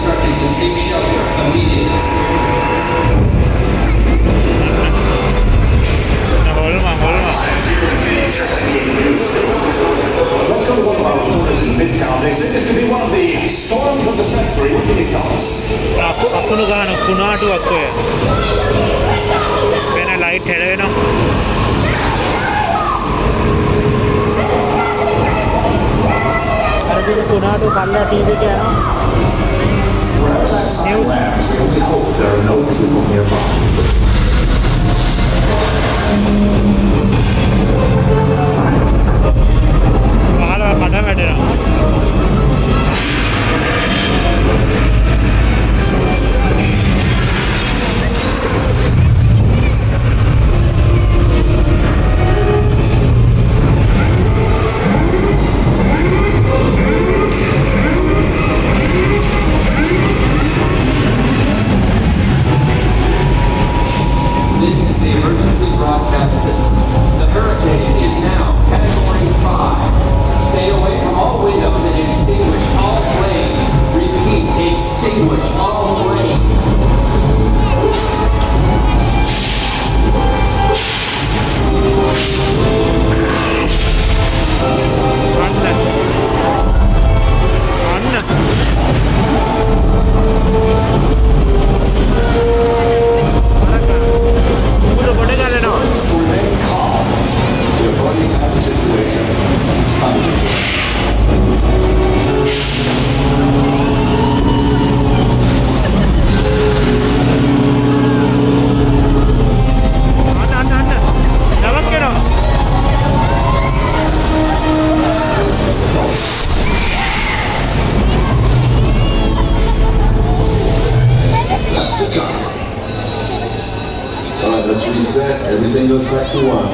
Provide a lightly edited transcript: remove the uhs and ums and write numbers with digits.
instructed to seek shelter immediately. Let's go to one of our reporters in Midtown. They say this could be one of the storms of the century. What can you tell us? අකුණු ගහන කුණාටුවක් ඔය. වෙන light හැදෙනවා. අර දින කුණාටු පල්ලා TV එක යනවා. Wherever that sign lands, we only hope there are no people nearby. පහළ කඩ වැටෙනවා. This is the emergency broadcast system. The hurricane is now Category 5. Stay away from all windows and extinguish all flames. Repeat, extinguish all flames. Remain calm. The authorities have the situation under control. That's a gun. All right, let's reset. Everything goes back to one.